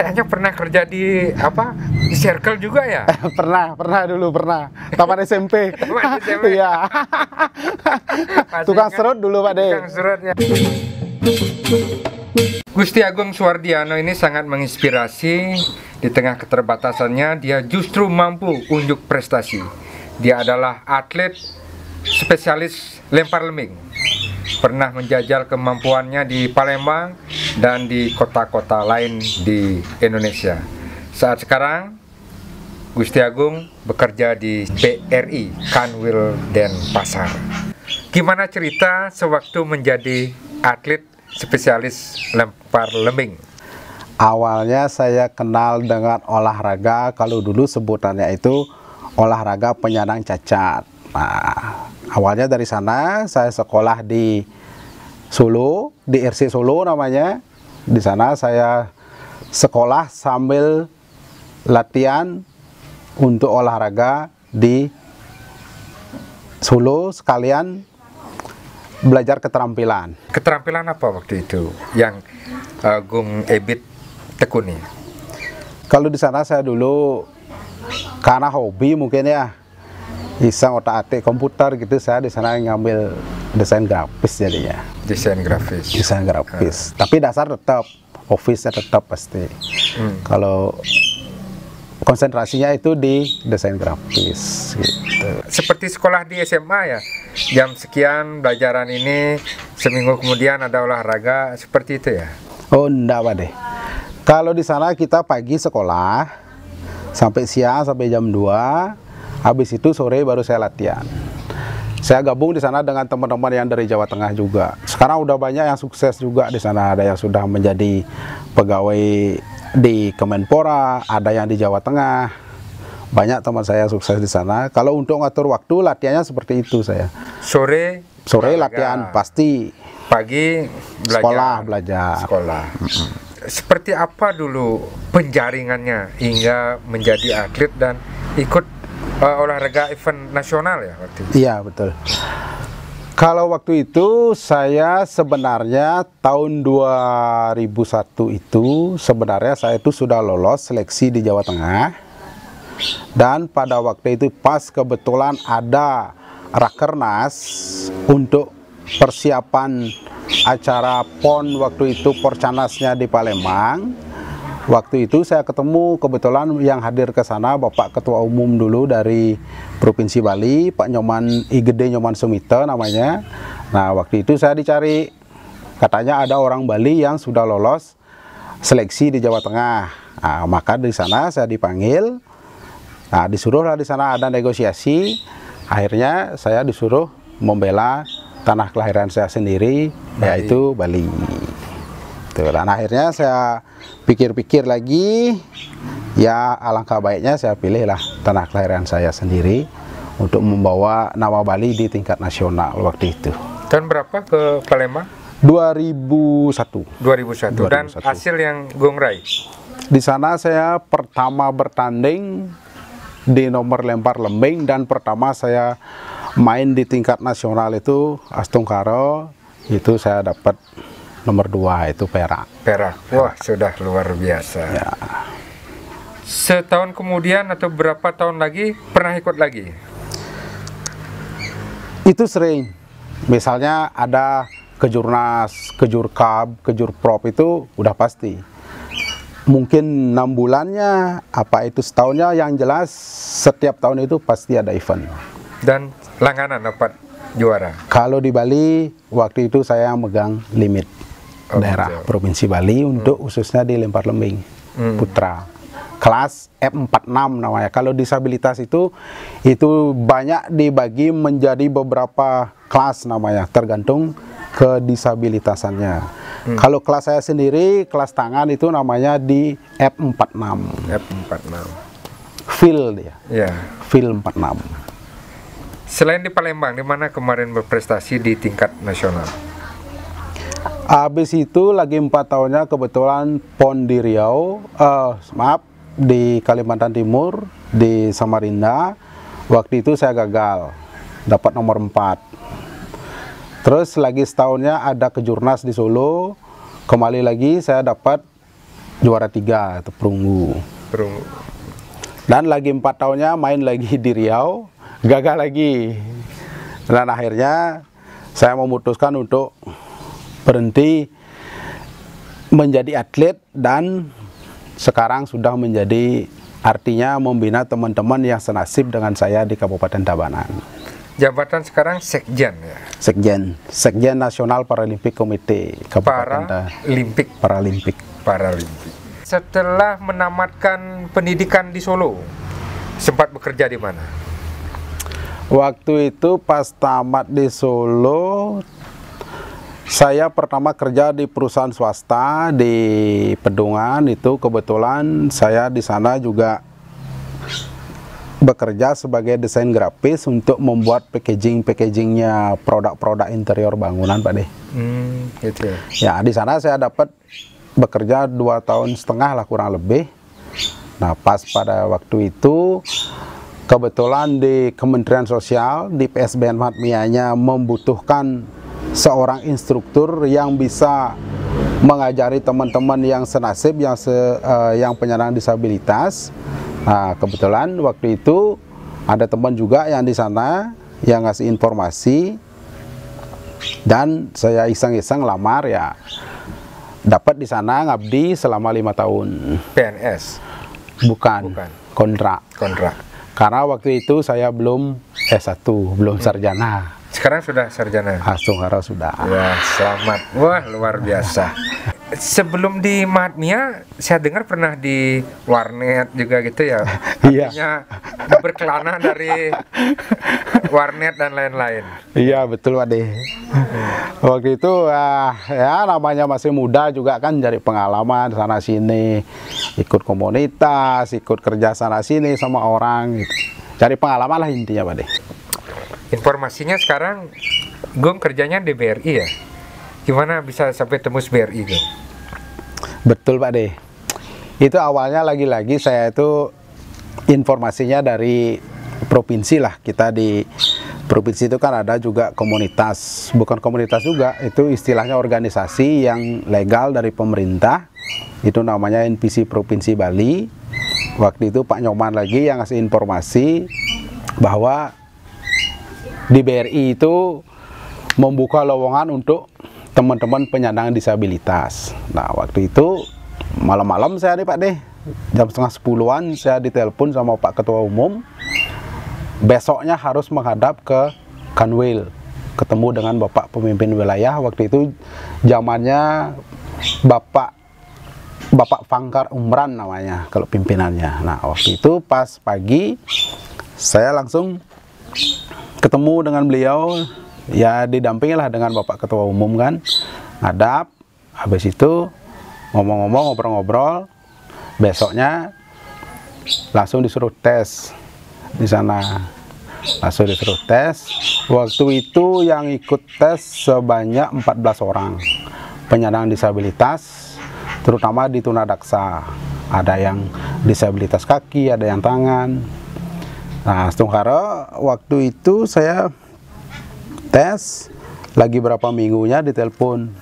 kayaknya pernah kerja di apa? Di Circle juga ya? Pernah dulu pernah. Taman SMP. Taman SMP. Iya. Tukang serut dulu Pak De. Tukang serutnya. Gusti Agung Suwardiano ini sangat menginspirasi. Di tengah keterbatasannya, dia justru mampu unjuk prestasi. Dia adalah atlet spesialis lempar lembing. Pernah menjajal kemampuannya di Palembang dan di kota-kota lain di Indonesia. Saat sekarang, Gusti Agung bekerja di BRI Kanwil Denpasar. Gimana cerita sewaktu menjadi atlet spesialis lempar lembing? Awalnya saya kenal dengan olahraga, kalau dulu sebutannya itu olahraga penyandang cacat. Nah, awalnya dari sana saya sekolah di Solo, di RC Solo namanya. Di sana saya sekolah sambil latihan untuk olahraga di Solo, sekalian belajar keterampilan. Keterampilan apa waktu itu yang Gung Ebit tekuni? Kalau di sana saya dulu karena hobi mungkin ya, iseng otak-atik komputer gitu, saya di sana ngambil desain grafis jadinya. Desain grafis. Desain grafis. Tapi dasar tetap, office-nya tetap pasti. Kalau konsentrasinya itu di desain grafis gitu. Seperti sekolah di SMA ya, jam sekian pelajaran ini, seminggu kemudian ada olahraga, seperti itu ya? Oh enggak Pak deh. Kalau di sana kita pagi sekolah sampai siang sampai jam 2, habis itu sore baru saya latihan. Saya gabung di sana dengan teman-teman yang dari Jawa Tengah juga. Sekarang udah banyak yang sukses juga di sana, ada yang sudah menjadi pegawai di Kemenpora, ada yang di Jawa Tengah. Banyak teman saya sukses di sana. Kalau untuk ngatur waktu, latihannya seperti itu saya. Sore latihan pasti. Pagi belajar. Sekolah. Seperti apa dulu penjaringannya hingga menjadi atlet dan ikut olahraga event nasional ya waktu itu? Iya betul. Kalau waktu itu saya sebenarnya tahun 2001 itu sebenarnya saya itu sudah lolos seleksi di Jawa Tengah, dan pada waktu itu pas kebetulan ada Rakernas untuk persiapan acara PON waktu itu, Porcanasnya di Palembang. Waktu itu saya ketemu, kebetulan yang hadir ke sana Bapak Ketua Umum dulu dari Provinsi Bali, Pak Nyoman Igede Nyoman Sumita namanya. Nah waktu itu saya dicari, katanya ada orang Bali yang sudah lolos seleksi di Jawa Tengah. Nah, maka di sana saya dipanggil. Nah disuruhlah di sana ada negosiasi. Akhirnya saya disuruh membela tanah kelahiran saya sendiri, yaitu Bali. Dan akhirnya saya pikir-pikir lagi, ya alangkah baiknya saya pilihlah tanah kelahiran saya sendiri untuk membawa nama Bali di tingkat nasional waktu itu. Tahun berapa ke Palembang? 2001. 2001. Dan hasil yang Gung raih? Di sana saya pertama bertanding di nomor lempar lembing, dan pertama saya main di tingkat nasional itu Astungkaro, itu saya dapat nomor 2, itu perak. Perak. Wah, sudah luar biasa. Ya. Setahun kemudian atau berapa tahun lagi pernah ikut lagi? Itu sering. Misalnya ada kejurnas, kejurkab, kejurprop, itu udah pasti. Mungkin 6 bulannya, apa itu setahunnya, yang jelas setiap tahun itu pasti ada event. Dan langganan dapat juara? Kalau di Bali, waktu itu saya megang limit daerah Provinsi Bali untuk khususnya di lempar lembing putra. Kelas F46 namanya. Kalau disabilitas itu banyak dibagi menjadi beberapa kelas namanya, tergantung kedisabilitasannya. Kalau kelas saya sendiri, kelas tangan itu namanya di F46. F46. Fil dia. Ya. Fil 46. Selain di Palembang, di mana kemarin berprestasi di tingkat nasional? Habis itu lagi 4 tahunnya kebetulan PON di Riau, di Kalimantan Timur, di Samarinda. Waktu itu saya gagal, dapat nomor 4. Terus lagi setahunnya ada kejurnas di Solo, kembali lagi saya dapat juara 3 itu perunggu. Perunggu. Dan lagi 4 tahunnya main lagi di Riau, gagal lagi. Dan akhirnya saya memutuskan untuk berhenti menjadi atlet dan sekarang sudah menjadi, artinya membina teman-teman yang senasib dengan saya di Kabupaten Tabanan. Jabatan sekarang Sekjen ya? Sekjen Nasional Paralimpik Komite Kabupaten Paralimpik. Setelah menamatkan pendidikan di Solo, sempat bekerja di mana? Waktu itu pas tamat di Solo, saya pertama kerja di perusahaan swasta di Pedungan. Itu kebetulan saya di sana juga bekerja sebagai desain grafis untuk membuat packagingnya produk-produk interior bangunan, Pak De. Gitu. Ya, di sana saya dapat bekerja 2,5 tahun lah kurang lebih. Nah, pas pada waktu itu kebetulan di Kementerian Sosial, di PSBN Matmianya membutuhkan seorang instruktur yang bisa mengajari teman-teman yang senasib, yang penyandang disabilitas. Nah, kebetulan waktu itu ada teman juga yang di sana yang ngasih informasi, dan saya iseng-iseng lamar, ya dapat di sana ngabdi selama 5 tahun. PNS? Bukan. Kontrak. Karena waktu itu saya belum S1, belum sarjana. Sekarang sudah sarjana? Sekarang sudah. Wah, selamat. Wah, luar biasa. Sebelum di Matmia, saya dengar pernah di warnet juga gitu ya? Artinya berkelana dari warnet dan lain-lain. Iya, betul, Pak De. Waktu itu ya namanya masih muda juga kan, cari pengalaman sana sini, ikut komunitas, ikut kerja sana sini sama orang gitu. Cari pengalaman lah intinya, Pak De. Informasinya sekarang Gong kerjanya di BRI ya? Gimana bisa sampai tembus BRI Gong? Betul, Pak De. Itu awalnya lagi-lagi saya itu informasinya dari provinsi lah. Kita di provinsi itu kan ada juga komunitas, bukan komunitas juga, itu istilahnya organisasi yang legal dari pemerintah. Itu namanya NPC Provinsi Bali. Waktu itu Pak Nyoman lagi yang ngasih informasi bahwa di BRI itu membuka lowongan untuk teman-teman penyandang disabilitas. Nah, waktu itu malam-malam saya nih, Pak De, jam 9:30-an saya ditelepon sama Pak Ketua Umum. Besoknya harus menghadap ke Kanwil, ketemu dengan Bapak pemimpin wilayah. Waktu itu zamannya Bapak Fangkar Umran namanya kalau pimpinannya. Nah, waktu itu pas pagi saya langsung ketemu dengan beliau, ya didampingi lah dengan Bapak Ketua Umum kan, ngadap. Habis itu ngomong-ngomong, ngobrol-ngobrol. Besoknya langsung disuruh tes di sana. Langsung disuruh tes. Waktu itu yang ikut tes sebanyak 14 orang penyandang disabilitas, terutama di tunadaksa. Ada yang disabilitas kaki, ada yang tangan. Nah, Stungkara waktu itu saya tes, lagi berapa minggunya ditelepon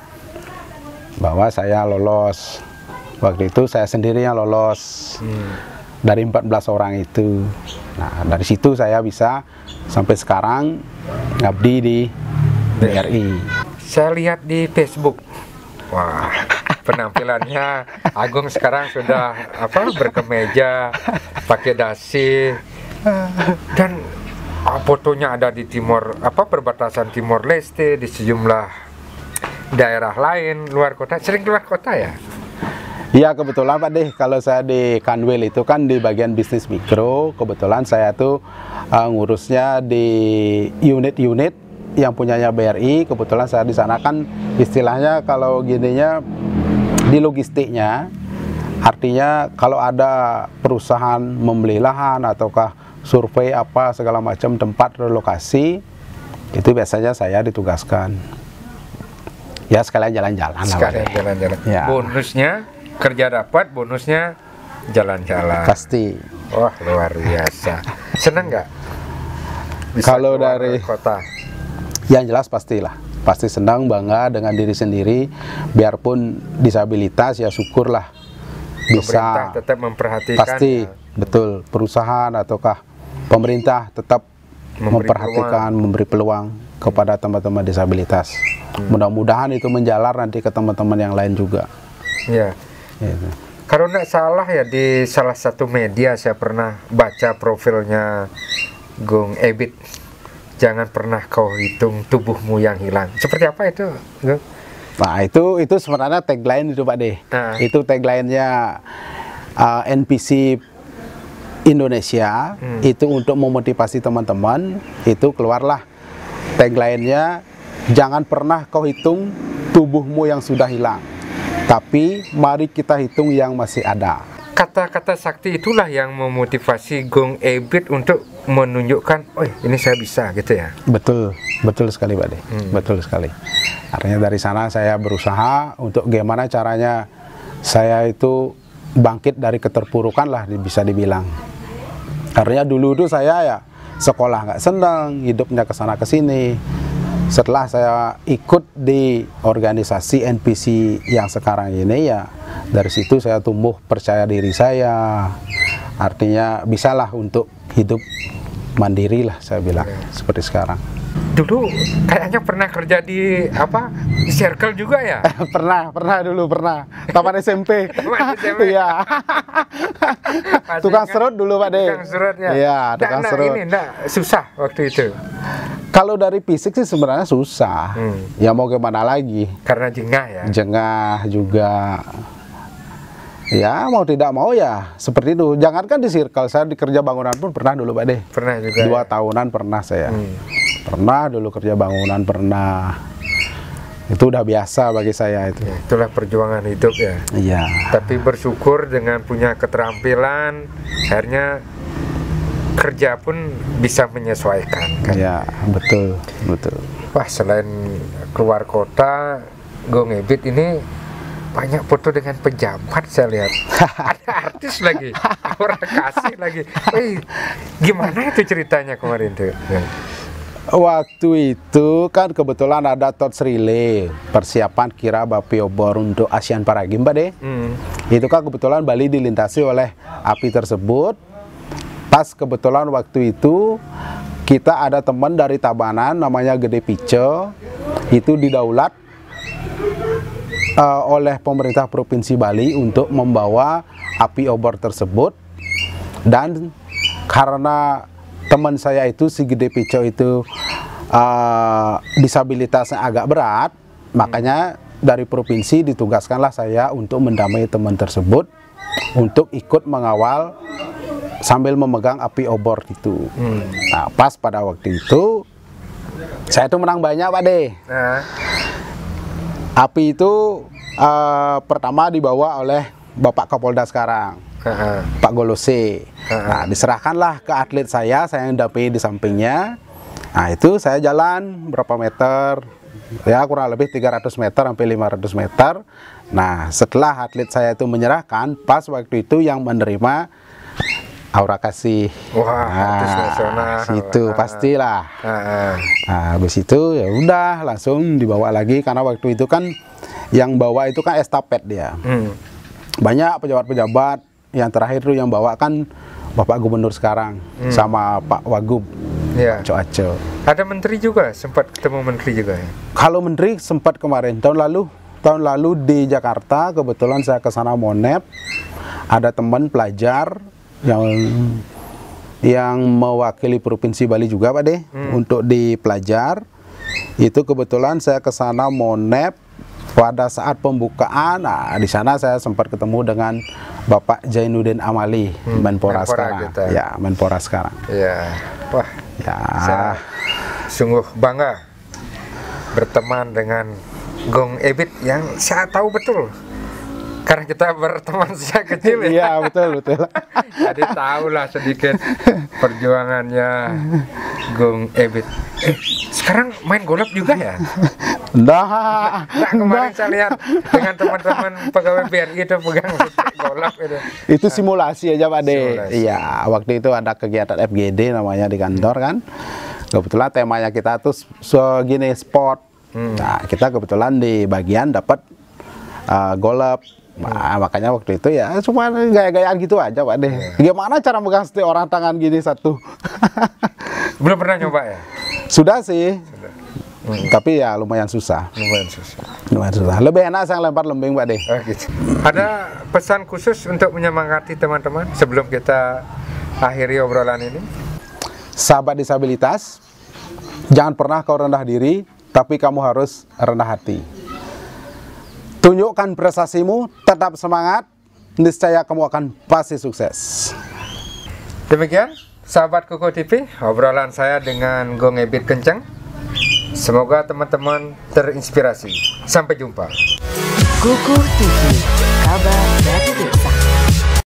bahwa saya lolos. Waktu itu saya sendiri yang lolos dari 14 orang itu. Nah, dari situ saya bisa sampai sekarang ngabdi di BRI. Saya lihat di Facebook, wah, penampilannya Agung sekarang sudah berkemeja, pakai dasi, dan fotonya ada di perbatasan Timor Leste, di sejumlah daerah lain luar kota. Sering keluar kota ya? Iya, kebetulan Pak De, kalau saya di Kanwil itu kan di bagian bisnis mikro, kebetulan saya tuh ngurusnya di unit-unit yang punyanya BRI. Kebetulan saya di sana kan istilahnya kalau gininya di logistiknya, artinya kalau ada perusahaan membeli lahan ataukah survei apa segala macam tempat relokasi, itu biasanya saya ditugaskan. Ya, sekalian jalan-jalan. Sekalian jalan-jalan. Ya. Bonusnya kerja dapat, bonusnya jalan-jalan. Pasti. Wah, luar biasa. Senang nggak? Kalau dari kota? Yang jelas pastilah. Pasti senang, bangga dengan diri sendiri. Biarpun disabilitas, ya syukurlah pemerintah tetap memperhatikan. Pasti, betul. Perusahaan ataukah pemerintah tetap memperhatikan, memberi peluang kepada teman-teman disabilitas. Mudah-mudahan itu menjalar nanti ke teman-teman yang lain juga. Ya. Gitu. Kalau nggak salah ya di salah satu media saya pernah baca profilnya Gung Ebit. Jangan pernah kau hitung tubuhmu yang hilang. Seperti apa itu, Gung? Nah itu sebenarnya tagline itu Pak De. Nah. Itu tagline-nya NPC Indonesia. Itu untuk memotivasi teman-teman. Itu keluarlah tagline-nya, jangan pernah kau hitung tubuhmu yang sudah hilang, tapi mari kita hitung yang masih ada. Kata-kata sakti itulah yang memotivasi Gung Ebit untuk menunjukkan, oh ini saya bisa gitu ya. Betul, betul sekali Pak De. Betul sekali. Artinya dari sana saya berusaha untuk gimana caranya saya itu bangkit dari keterpurukan lah bisa dibilang. Artinya dulu itu saya ya sekolah nggak senang, hidupnya kesana kesini. Setelah saya ikut di organisasi NPC yang sekarang ini ya, dari situ saya tumbuh percaya diri saya. Artinya bisalah untuk hidup mandiri lah saya bilang, seperti sekarang. Dulu kayaknya pernah kerja di apa? Di Circle juga ya? pernah dulu taman SMP. Taman SMP. Iya. Tukang serut dulu Pak De. Tukang serut ya. Iya, tukang serut. Ini susah waktu itu. Kalau dari fisik sih sebenarnya susah. Ya mau gimana lagi? Karena jengah ya. Jengah juga. Ya mau tidak mau ya seperti itu. Jangankan di Circle, saya di kerja bangunan pun pernah dulu Pak De. Pernah juga. 2 tahunan pernah saya. Pernah dulu kerja bangunan, pernah. Itu udah biasa bagi saya itu. Ya, itulah perjuangan hidup ya. Iya. Tapi bersyukur dengan punya keterampilan, akhirnya kerja pun bisa menyesuaikan kan? Ya, betul. Wah, selain keluar kota, Gung Ebit ini banyak foto dengan pejabat saya lihat. Ada artis lagi, orang kasih lagi. Gimana itu ceritanya kemarin tuh? Waktu itu kan kebetulan ada TOTS Relay, persiapan kira Bapi Obor untuk Asian Para Games Pak De. Itu kan kebetulan Bali dilintasi oleh api tersebut. Pas kebetulan waktu itu kita ada teman dari Tabanan namanya Gede Pice, itu didaulat oleh pemerintah Provinsi Bali untuk membawa api obor tersebut. Dan karena teman saya itu si Gede Pice itu disabilitasnya agak berat, makanya dari provinsi ditugaskanlah saya untuk mendamai teman tersebut untuk ikut mengawal sambil memegang api obor itu. Nah, pas pada waktu itu saya tuh menang banyak Pak De. Api itu pertama dibawa oleh Bapak Kapolda sekarang, Pak Golose. Nah, diserahkanlah ke atlet saya yang dampingi di sampingnya. Nah, itu saya jalan berapa meter, ya kurang lebih 300 meter sampai 500 meter. Nah, setelah atlet saya itu menyerahkan, pas waktu itu yang menerima Aura Kasih. Wah, artis nasional. Itu pastilah. Nah, habis itu ya udah langsung dibawa lagi, karena waktu itu kan yang bawa itu kan estafet dia. Banyak pejabat-pejabat, yang terakhir tuh yang bawa kan Bapak Gubernur sekarang sama Pak Wagub. Ya. Coaco. Ada menteri juga, sempat ketemu menteri juga ya? Kalau menteri sempat kemarin, tahun lalu di Jakarta, kebetulan saya ke sana monep, ada teman pelajar yang mewakili Provinsi Bali juga Pak De, untuk di pelajar. Itu kebetulan saya ke sana monep pada saat pembukaan. Nah, di sana saya sempat ketemu dengan Bapak Zainuddin Amali, Menpora sekarang. Kita. Ya, Menpora sekarang. Ya. Wah, ya. Saya sungguh bangga berteman dengan Gung Ebit yang saya tahu betul. Karena kita berteman sejak kecil ya. Iya, betul. Jadi tahulah sedikit perjuangannya Gung Ebit. Sekarang main golf juga ya? Nah, kemarin saya lihat dengan teman-teman pegawai BRI itu pegang golf itu. Itu simulasi aja Pak De. Iya, waktu itu ada kegiatan FGD namanya di kantor kan. Kebetulan temanya kita tuh segini sport. Nah, kita kebetulan di bagian dapat golf. Nah, makanya waktu itu ya cuma gaya-gayaan gitu aja Pak deh. Gimana cara megang stick orang tangan gini satu? Belum pernah nyoba ya? Sudah sih. Tapi ya lumayan susah. Lumayan susah. Lumayan susah. Lebih enak saya lempar lembing Pak deh. Oh, gitu. Ada pesan khusus untuk menyemangati teman-teman sebelum kita akhiri obrolan ini? Sahabat disabilitas, jangan pernah kau rendah diri, tapi kamu harus rendah hati. Tunjukkan prestasimu, tetap semangat, niscaya kamu akan pasti sukses. Demikian, sahabat Kuku TV, obrolan saya dengan Gong Ebit Kenceng. Semoga teman-teman terinspirasi. Sampai jumpa. Kuku TV, kabar dari desa.